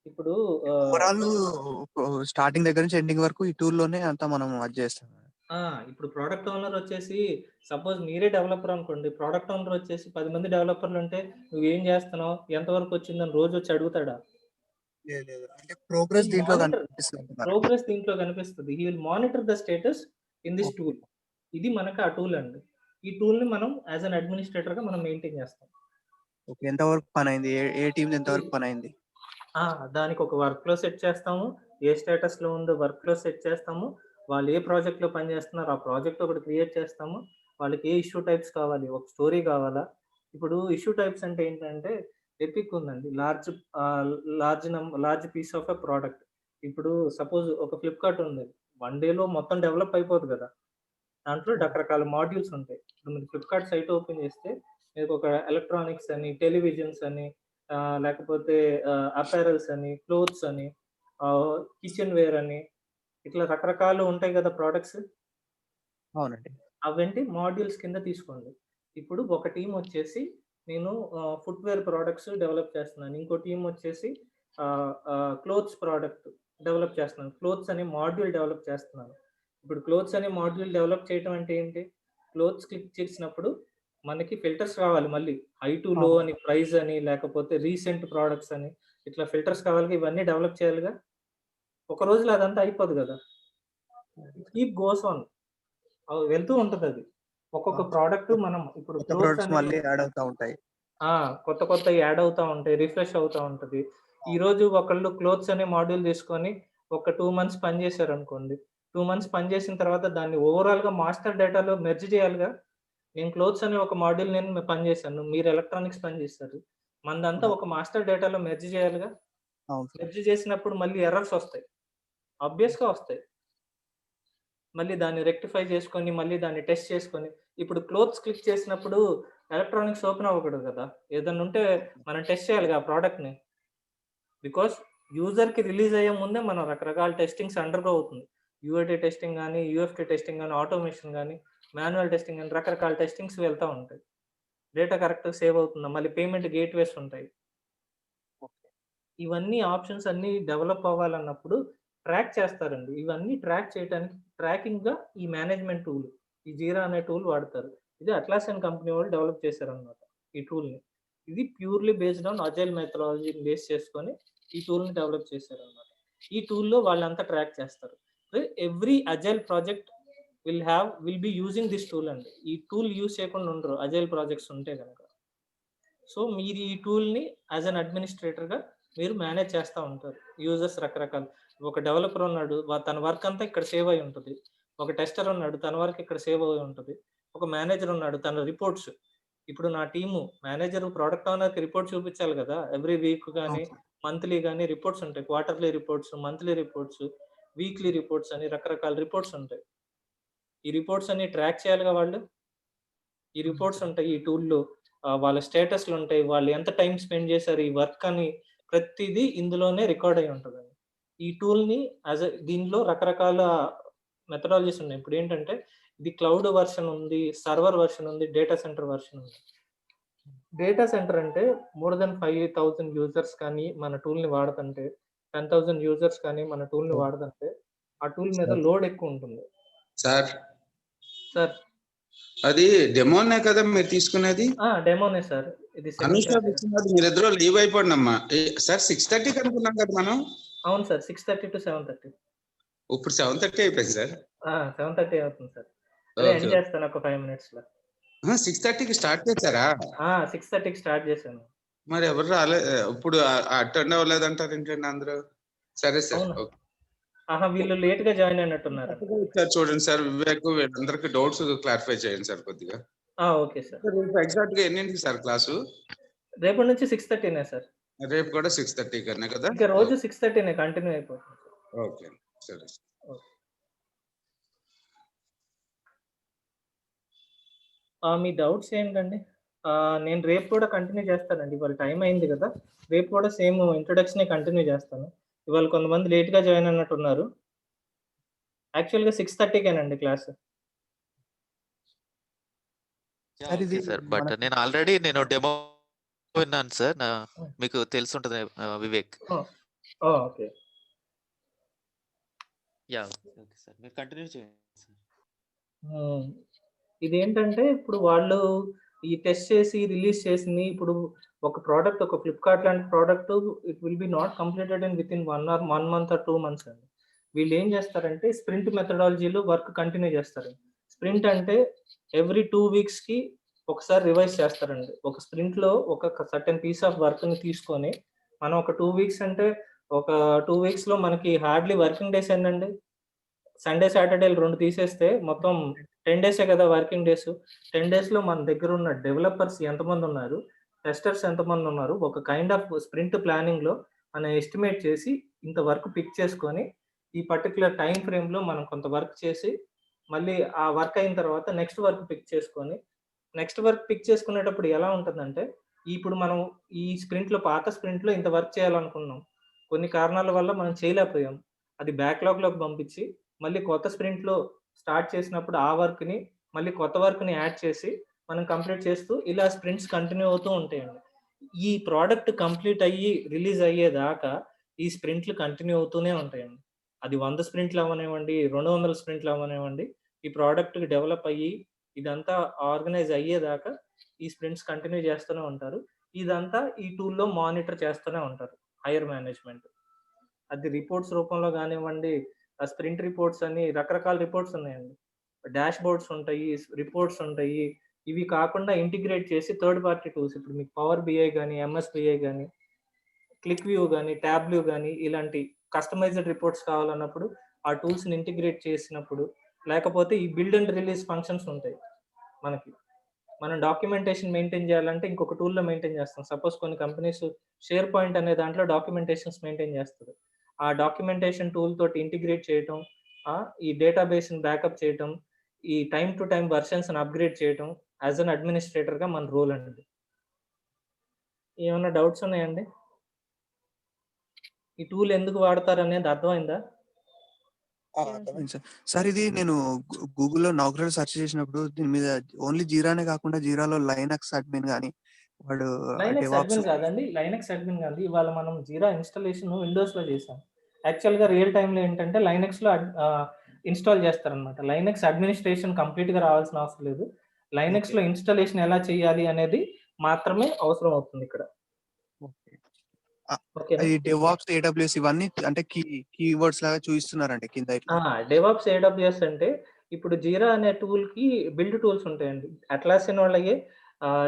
ఇప్పుడు ఓవరాల్ స్టార్టింగ్ దగ్గర నుంచి ఎండింగ్ వరకు ఈ టూల్ లోనే అంతా మనం అది చేస్తాం. ఇప్పుడు ప్రొడక్ట్ ఓనర్ వచ్చేసి సపోజ్ మీరే డెవలపర్ అనుకోండి. ప్రొడక్ట్ ఓనర్ వచ్చేసి 10 మంది డెవలపర్లు ఉంటే నువ్వేం చేస్తున్నావు? ఎంతవరకు వచ్చిందని రోజు వచ్చి అడుగుతాడా? లేదు. అంటే ప్రోగ్రెస్ దీంట్లో మానిటర్ కనిపిస్తుంది. ప్రోగ్రెస్ దీంట్లో కనిపిస్తది. He will monitor the status in this tool. ఇది మనకు ఆ టూల్ అండి. ఈ టూల్‌ని మనం యాస్ ఎన్ అడ్మినిస్ట్రేటర్‌గా మనం మెయింటైన్ చేస్తాం. ఓకే. ఎంత వరకు పనైంది? ఏ టీమ్ ఎంత వరకు పనైంది? దానికి ఒక వర్క్ ఫ్లో సెట్ చేస్తాము. ఏ స్టేటస్‌లో ఉందో వర్క్ ఫ్లో సెట్ చేస్తాము. వాళ్ళు ఏ ప్రాజెక్ట్‌లో పని చేస్తున్నారో ఆ ప్రాజెక్ట్ ఒకటి క్రియేట్ చేస్తాము. వాళ్ళకి ఏ ఇష్యూ టైప్స్ కావాలి? ఒక స్టోరీ కావాలా? ఇప్పుడు ఇష్యూ టైప్స్ అంటే ఏంటంటే ఎపిక్ ఉందండి. Large piece of a product. ఇప్పుడు సపోజ్ ఒక ఫ్లిప్‌కార్ట్ ఉంది. 1 డేలో మొత్తం డెవలప్ అయిపోదు కదా! దాంట్లో రకరకాల మాడ్యూల్స్ ఉంటాయి. ఇప్పుడు మీరు ఫ్లిప్‌కార్ట్ సైట్ ఓపెన్ చేస్తే మీకు ఒక ఎలక్ట్రానిక్స్ అని, టెలివిజన్స్ అని, లేకపోతే అపారెల్స్ అని, క్లోత్స్ అని, కిచెన్ వేర్ అని, ఇట్లా రకరకాలు ఉంటాయి కదా ప్రొడక్ట్స్. అవునండి. అవేంటి మాడ్యూల్స్ కింద తీసుకోండి. ఇప్పుడు ఒక టీమ్ వచ్చేసి నేను ఫుట్‌వేర్ ప్రొడక్ట్స్ డెవలప్ చేస్తున్నాను. ఇంకో టీమ్ వచ్చేసి క్లోత్స్ ప్రొడక్ట్ డెవలప్ చేస్తున్నాను. క్లోత్స్ అనే మాడ్యూల్ డెవలప్ చేస్తున్నాను. ఇప్పుడు క్లోత్స్ అనే మాడ్యూల్ డెవలప్ చేయటం అంటే ఏంటి? క్లోత్స్ క్లిక్ చేసినప్పుడు మనకి ఫిల్టర్స్ రావాలి మళ్ళీ. హై టు లో అని, ప్రైస్ అని, లేకపోతే రీసెంట్ ప్రొడక్ట్స్ అని, ఇట్లా ఫిల్టర్స్ కావాలిగా, ఇవన్నీ డెవలప్ చేయాలిగా. ఒక రోజులో అదంతా అయిపోదు కదా! Keep goes on. వెళ్తూ ఉంటదది. ఒక్కొక్క ప్రొడక్ట్ మనం ఇప్పుడు కొత్త క్లోత్స్ ప్రొడక్ట్స్ అనే మళ్ళీ యాడ్ అవుతా ఉంటాయి. కొత్తయి యాడ్ అవుతా ఉంటాయి. రిఫ్రెష్ అవుతా ఉంటది. ఈరోజు ఒకళ్ళు క్లోత్స్ అనే మాడ్యూల్ తీసుకొని ఒక 2 మంత్స్ పని చేశారనుకోండి. 2 మంత్స్ పని చేసిన తర్వాత దాన్ని ఓవరాల్‌గా మాస్టర్ డేటాలో మెర్జ్ చేయాలిగా. నేను క్లోత్స్ అనే ఒక మాడ్యూల్ పని చేశాను. మీరు ఎలక్ట్రానిక్స్ పని చేశారు. మనదంతా ఒక మాస్టర్ డేటాలో మెర్జ్ చేయాలిగా. అవును సార్. మెర్జ్ చేసినప్పుడు మళ్ళీ ఎర్రర్స్ వస్తాయి. ఆబ్వియస్‌గా వస్తాయి. మళ్ళీ దాన్ని రెక్టిఫై చేసుకొని, మళ్ళీ దాన్ని టెస్ట్ చేసుకొని, ఇప్పుడు క్లోత్స్ క్లిక్ చేసినప్పుడు ఎలక్ట్రానిక్స్ ఓపెన్ అవ్వకూడదు కదా! ఏదన్నా ఉంటే మనం టెస్ట్ చేయాలిగా ఆ ప్రొడక్ట్‌ని. బికాజ్ యూజర్‌కి రిలీజ్ అయ్యే ముందే మనం రకరకాల టెస్టింగ్స్ అండర్‌గో అవుతుంది. యూఐటీ టెస్టింగ్ గాని, యూఎఫ్టీ టెస్టింగ్ గాని, ఆటోమేషన్ గాని, మాన్యువల్ టెస్టింగ్ గాని, రకరకాల టెస్టింగ్స్ వెళ్తా ఉంటాయి. డేటా కరెక్ట్‌గా సేవ్ అవుతుందా? మళ్ళీ పేమెంట్ గేట్‌వేస్ ఉంటాయి. ఇవన్నీ ఆప్షన్స్ అన్నీ డెవలప్ అవ్వాలన్నప్పుడు ట్రాక్ చేస్తారండి. ఇవన్నీ ట్రాక్ చేయటానికి ట్రాకింగ్‌గా ఈ మేనేజ్మెంట్ టూల్, ఈ జీరా అనే టూల్ వాడతారు. ఇది అట్లాసియన్ కంపెనీ వాళ్ళు డెవలప్ చేశారనమాట ఈ టూల్‌ని. ఇది ప్యూర్‌లీ బేస్డ్ ఆన్ అజైల్ మెథడాలజీని బేస్ చేసుకొని ఈ టూల్‌ని డెవలప్ చేశారనమాట. ఈ టూల్‌లో వాళ్ళంతా ట్రాక్ చేస్తారు. Every agile project will be using this tool అండి. ఈ టూల్ యూజ్ చేయకుండా ఉండరు అజైల్ ప్రాజెక్ట్స్ ఉంటే గనక. సో, మీరు ఈ టూల్‌ని యాస్ ఎన్ అడ్మినిస్ట్రేటర్‌గా మీరు మేనేజ్ చేస్తా ఉంటారు. యూజర్స్ రకరకాలు. ఒక డెవలపర్ ఉన్నాడు. తన వర్క్ అంతా ఇక్కడ సేవ్ అయ్యి ఉంటది. ఒక టెస్టర్ ఉన్నాడు. తన వర్క్ ఇక్కడ సేవ్ అయ్యి ఉంటది. ఒక మేనేజర్ ఉన్నాడు. తన రిపోర్ట్స్ ఇప్పుడు నా టీము మేనేజర్ ప్రొడక్ట్ ఓనర్‌కి రిపోర్ట్ చూపించాలి కదా! ఎవ్రీ వీక్ గాని, అవును సార్. మంత్లీ గాని రిపోర్ట్స్ ఉంటాయి. Quarterly reports, monthly reports, weekly reports అని రకరకాల రిపోర్ట్స్ ఉంటాయి. ఈ రిపోర్ట్స్ అన్ని ట్రాక్ చేయాలిగా వాళ్ళు. ఈ రిపోర్ట్స్ ఉంటాయి ఈ టూల్‌లో. వాళ్ళ స్టేటస్‌లు ఉంటాయి. వాళ్ళు ఎంత టైమ్ స్పెండ్ చేశారు ఈ వర్క్ అని ప్రతిదీ ఇందులోనే రికార్డ్ అయ్యి ఉంటదండి. ఈ టూల్‌ని దీనిలో రకరకాల మెథడాలజీస్ ఉన్నాయి. ఇప్పుడేంటంటే ఇది క్లౌడ్ వెర్షన్ ఉంది, సర్వర్ వెర్షన్ ఉంది, డేటా సెంటర్ వెర్షన్ ఉంది. డేటా సెంటర్ అంటే మోర్ థాన్ 5000 యూజర్స్ కానీ మన టూల్‌ని వాడుతుంటే, 10,000 యూజర్స్ కానీ మన టూల్‌ని వాడుతుంటే, ఆ టూల్ మీద లోడ్ ఎక్కువ ఉంటుంది. సార్ సార్ అది డెమోనే కదా మీరు తీసుకునేది? డెమోనే సార్. ఇది అనుష 7:30. వచ్చినది మీరిద్దరూ లీవ్ అయిపోండి అమ్మా. సార్ 6:30కి అనుకున్నాం కదా మనం. అవును సార్. 6:30 to 7:30. ఇప్పుడు 7:30 అయిపోయింది సార్. 7:30 అవుతుంది సార్. అదే ఎండ్ చేస్తాను ఒక 5 మినిట్స్‌లో. 6:30కి స్టార్ట్ చేశారా? 6:30కి స్టార్ట్ చేశాను. మరి ఎవరు రాలే, ఇప్పుడు అటెండ్ అవ్వలేదంటారు ఏంటండి అందరూ? సరే సార్. అవును. వీళ్ళు లేట్‌గా జాయిన్ అయినట్టున్నారండి. సార్ చూడండి సార్, వివేక్ వీళ్ళందరికీ డౌట్స్ క్లారిఫై చేయండి సార్ కొద్దిగా. Okay sir. ఎగ్జాక్ట్ గా ఎన్నింటికి సార్ క్లాసు? రేపటి నుంచి 6:30నే సార్. రేపు కూడా 6:30 కన్నా కదా? ఇంకా రోజు 6:30నే కంటిన్యూ అయిపోతుంది. ఓకే సరే. మీ డౌట్స్ ఏంటండి? నేను రేపు కూడా కంటిన్యూ చేస్తానండి. ఇవాళ టైం అయింది కదా! రేపు కూడా సేమ్ ఇంట్రొడక్షనే కంటిన్యూ చేస్తాను. ఇవాళ కొంతమంది లేట్‌గా జాయిన్ అయినట్టున్నారు. యాక్చువల్‌గా 6:30కేనండి క్లాసు. సార్ ఇది ఓకే సార్. బట్ మనకి నేను డెమో విన్నాను సార్. హ్మ్. మీకు తెలిసుంటది వివేక్. ఓహ్! ఓహ్! ఓకే. యాహ్! Okay sir. మీరు కంటిన్యూ చేయండి సార్. హ్మ్. ఇదేంటంటే ఇప్పుడు వాళ్ళు ఈ టెస్ట్ చేసి రిలీజ్ చేసింది ఇప్పుడు ఒక ప్రొడక్ట్ ఒక ఫ్లిప్‌కార్ట్ లాంటి product it will be not completed within 1 month or 2 months అండి. వీళ్ళేం చేస్తారంటే స్ప్రింట్ మెథడాలజీలో వర్క్ కంటిన్యూ చేస్తారు. స్ప్రింట్ అంటే ఎవ్రీ 2 వీక్స్‌కి ఒకసారి రివైజ్ చేస్తారండి. ఒక స్ప్రింట్‌లో ఒక సర్టెన్ పీస్ ఆఫ్ వర్క్‌ని తీసుకొని మనం ఒక 2 వీక్స్ అంటే ఒక 2 వీక్స్‌లో మనకి హార్డ్‌లీ వర్కింగ్ డేస్ ఎన్నండి? సండే, సాటర్‌డేలు 2 తీసేస్తే మొత్తం 10 డేసే కదా వర్కింగ్ డేస్. 10 డేస్‌లో మన దగ్గరున్న డెవలపర్స్ ఎంతమందున్నారు? టెస్టర్స్ ఎంతమందున్నారు? ఒక కైండ్ ఆఫ్ స్ప్రింట్ ప్లానింగ్‌లో మనం ఎస్టిమేట్ చేసి ఇంత వర్క్ పిక్ చేసుకొని, ఈ పర్టిక్యులర్ టైమ్ ఫ్రేమ్‌లో మనం కొంత వర్క్ చేసి, మళ్ళీ ఆ వర్క్ అయిన తర్వాత నెక్స్ట్ వర్క్ పిక్ చేసుకొని, నెక్స్ట్ వర్క్ పిక్ చేసుకునేటప్పుడు ఎలా ఉంటుందంటే, ఇప్పుడు మనం ఈ స్ప్రింట్‌లో పాత స్ప్రింట్‌లో ఇంత వర్క్ చేయాలనుకున్నాం. కొన్ని కారణాల వల్ల మనం చేయలేకపోయాం. అది బ్యాక్‌లాగ్‌లోకి పంపించి మళ్ళీ కొత్త స్ప్రింట్‌లో స్టార్ట్ చేసినప్పుడు ఆ వర్క్‌ని, మళ్ళీ కొత్త వర్క్‌ని యాడ్ చేసి, మనం కంప్లీట్ చేస్తూ ఇలా స్ప్రింట్స్ కంటిన్యూ అవుతూ ఉంటాయండి. ఈ ప్రొడక్ట్ కంప్లీట్ అయ్యి, రిలీజ్ అయ్యేదాకా ఈ స్ప్రింట్‌లు కంటిన్యూ అవుతూనే ఉంటాయండి. అది 100 స్ప్రింట్‌లు అవ్వనివ్వండి, 200 స్ప్రింట్‌లు అవ్వనివ్వండి, ఈ ప్రొడక్ట్ డెవలప్ అయ్యి, ఇదంతా ఆర్గనైజ్ అయ్యేదాకా ఈ స్ప్రింట్స్ కంటిన్యూ చేస్తూనే ఉంటారు. ఇదంతా ఈ టూల్‌లో మానిటర్ చేస్తూనే ఉంటారు హైర్ మేనేజ్‌మెంట్. అది రిపోర్ట్స్ రూపంలో గానివ్వండి, స్ప్రింట్ రిపోర్ట్స్ అని రకరకాల రిపోర్ట్స్ ఉన్నాయండి. డాష్ బోర్డ్స్ ఉంటాయి, రిపోర్ట్స్ ఉంటాయి. ఇవి కాకుండా ఇంటిగ్రేట్ చేసి థర్డ్ పార్టీ టూల్స్ ఇప్పుడు మీకు పవర్ బిఐ గాని, ఎంఎస్ బిఐ గాని, క్లిక్ వ్యూ గాని, టాబ్‌వ్యూ గాని ఇలాంటి కస్టమైజ్డ్ రిపోర్ట్స్ కావాలన్నప్పుడు ఆ టూల్స్‌ని ఇంటిగ్రేట్ చేసినప్పుడు, లేకపోతే ఈ బిల్డ్ అండ్ రిలీజ్ ఫంక్షన్స్ ఉంటాయి మనకి. మనం డాక్యుమెంటేషన్ మెయింటైన్ చేయాలంటే ఇంకొక టూల్‌లో మెయింటైన్ చేస్తాం. సపోజ్ కొన్ని కంపెనీస్ షేర్ పాయింట్ అనే దాంట్లో డాక్యుమెంటేషన్స్ మెయింటైన్ చేస్తది. ఆ డాక్యుమెంటేషన్ టూల్ తోటి ఇంటిగ్రేట్ చేయటం, ఈ డేటాబేస్‌ని బ్యాకప్ చేయటం, ఈ టైమ్ టు టైమ్ వెర్షన్స్‌ని అప్‌గ్రేడ్ చేయటం యాస్ ఎన్ అడ్మినిస్ట్రేటర్‌గా మన రోల్ అండి. ఏమన్నా డౌట్స్ ఉన్నాయండి? ఈ టూల్ ఎందుకు వాడతారనేది అర్థమైందా? యాహ్! అర్థమైంది సార్. సార్ ఇది నేను గూగుల్‌లో నౌకరీలో సెర్చ్ చేసినప్పుడు దీని మీద ఓన్లీ జీరానే కాకుండా జీరాలో లైనక్స్ అడ్మిన్ గాని, వాడు లైనక్స్ డెవాప్స్ అడ్మిన్ కాదండి. లైనక్స్ అడ్మిన్ కాదు. ఇవాళ మనం జీరా ఇన్‌స్టాలేషన్ విండోస్‌లో చేసాం. యాక్చువల్‌గా రియల్ టైమ్‌లో ఏంటంటే లైనక్స్‌లో ఇన్‌స్టాల్ చేస్తారనమాట. లైనక్స్ అడ్మినిస్ట్రేషన్ కంప్లీట్‌గా రావాల్సిన అవసరం లేదు. ఓకే. లైనక్స్‌లో ఇన్‌స్టాలేషన్ ఎలా చేయాలి అనేది మాత్రమే అవసరం అవుతుందిక్కడ. ఓకే. ఆహ్, ఓకేనా? ఈ డెవాప్స్, ఏడబ్ల్యూఎస్ ఇవన్నీ అంటే కీవర్డ్స్ లాగా చూయిస్తున్నారండి కింద ఇట్లా. డెవాప్స్ ఏడబ్ల్యూఎస్ అంటే ఇప్పుడు జీరా అనే టూల్‌కి బిల్డ్ టూల్స్ ఉంటాయండి. అట్లాసిన్ వాళ్ళయే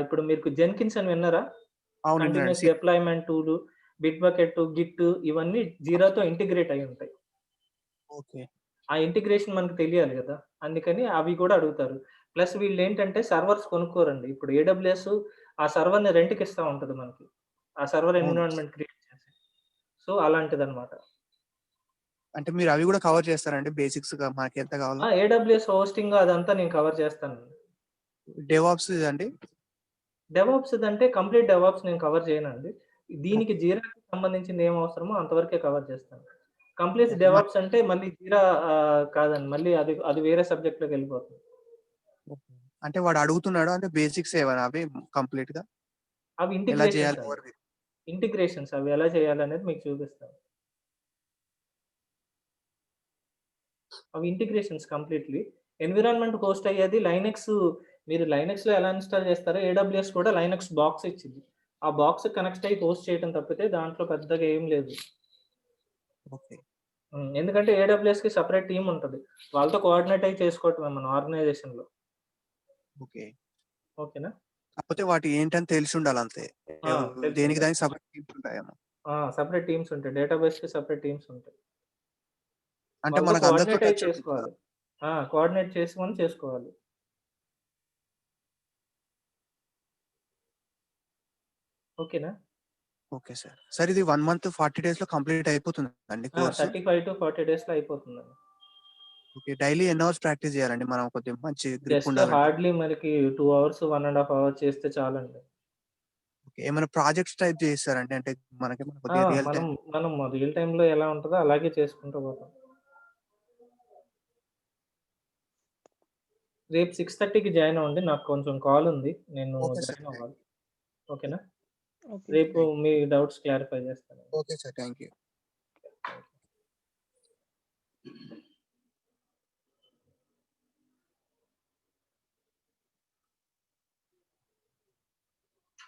ఇప్పుడు మీకు జెన్కిన్స్ అని విన్నారా? అవును. విన్నానండి. కంటిన్యూయస్ డిప్లాయ్‌మెంట్ టూలు, బిట్‌బకెట్, గిట్ ఇవన్నీ జీరాతో ఇంటిగ్రేట్ అయ్యి ఉంటాయి. ఓకే. ఆ ఇంటిగ్రేషన్ మనకు తెలియాలి గదా! అందుకని అవి గూడా అడుగుతారు. ప్లస్ వీళ్ళేంటంటే సర్వర్స్ కొనుక్కోరండి. ఇప్పుడు ఏడబ్ల్యూఎస్ ఆ సర్వర్‌ని రెంట్‌కి ఇస్తా ఉంటది మనకి. ఆ సర్వర్ అవును. ఎన్విరాన్మెంట్ క్రియేట్ చేసి. సో, అలాంటిదనమాట. అంటే మీరు అవి కూడా కవర్ చేస్తారండి బేసిక్స్‌గా మనకెంత కావాలో? ఏడబ్ల్యూఎస్ హోస్టింగ్ అదంతా నేను కవర్ చేస్తానండి. డెవాప్స్ అండి? డెవాప్స్‌దంటే కంప్లీట్ డెవాప్స్ నేను కవర్ చేయనండి. దీనికి ఓకే. జీరాకి సంబంధించింది ఏం అవసరమో అంతవరకే కవర్ చేస్తాను. Complete okay. డెవాప్స్ అంటే మళ్ళీ జీరా కాదండి. మళ్ళీ అది అది వేరే సబ్జెక్ట్‌లోకెళ్ళిపోతుంది. ఓకే. అంటే వాడు అడుగుతున్నాడు అంటే బేసిక్స్ ఏవనా అవి కంప్లీట్‌గా? అవి ఎలా ఇంటిగ్రేషన్స్ చేయాలి అండి. ఓవర్‌వ్యూ? ఇంటిగ్రేషన్స్ అవి ఎలా చేయాలనేది మీకు చూపిస్తాను. అవి ఇంటిగ్రేషన్స్ కంప్లీట్‌లీ. ఎన్విరాన్మెంట్ హోస్ట్ అయ్యేది లైనక్స్ మీరు లైనక్స్‌లో ఎలా ఇన్‌స్టాల్ చేస్తారో ఏడబ్ల్యూఎస్ కూడా లైనక్స్ బాక్స్ ఇచ్చిద్ది. ఆ బాక్స్ కనెక్ట్ అయ్యి హోస్ట్ చేయటం తప్పితే దాంట్లో పెద్దగా ఏం లేదు. ఓకే. ఎందుకంటే ఏడబ్ల్యూఎస్‌కి సెపరేట్ టీమ్ ఉంటది. వాళ్ళతో కోఆర్డినేట్ అయ్యి చేసుకోవటమే మన ఆర్గనైజేషన్‌లో. ఓకే. ఓకేనా? కాకపోతే వాటి ఏంటని తెలిసుండాలంతే. దేనికి తెలిసుండాలి. దానికి సెపరేట్ టీమ్స్ ఉంటాయేమో. సెపరేట్ టీమ్స్ ఉంటాయి. డేటాబేస్‌కి సెపరేట్ టీమ్స్ ఉంటాయి. అంటే వాళ్ళతో మనకు అందరితో కోఆర్డినేట్ అయ్యి టచ్ ఉంటుందా? చేసుకోవాలి. కోఆర్డినేట్ చేసుకొని చేసుకోవాలి. ఓకేనా? Okay sir. సార్ ఇది 1 మంత్ 40 డేస్‌లో కంప్లీట్ అయిపోతుందండి కోర్సు? 35-40 డేస్‌లో అయిపోతుందండి. ఓకే. డైలీ ఎన్ని అవర్స్ ప్రాక్టీస్ చేయాలండి మనం కొద్దిగా మంచి గ్రిప్ జస్ట్ ఉండాలంటే? హార్డ్‌లీ మనకి 2 అవర్స్, 1 ½ అవర్ చేస్తే చాలండి. ఓకే. ఏమైనా ప్రాజెక్ట్స్ టైప్ చేయిస్తారండి? అంటే మనకేమైనా కొద్దిగా రియల్ మనం టైమ్ మనం రియల్ టైమ్‌లో ఎలా ఉంటదో అలాగే చేసుకుంటూ పోతాం. రేపు 6:30కి జాయిన్ అవ్వండి. నాకు కొంచెం కాల్ ఉంది. నేను ఓకే సార్. జాయిన్ అవ్వాలి. ఓకేనా? ఓకే. రేపు మీ డౌట్స్ క్లారిఫై చేస్తాను. Okay sir. Thank you.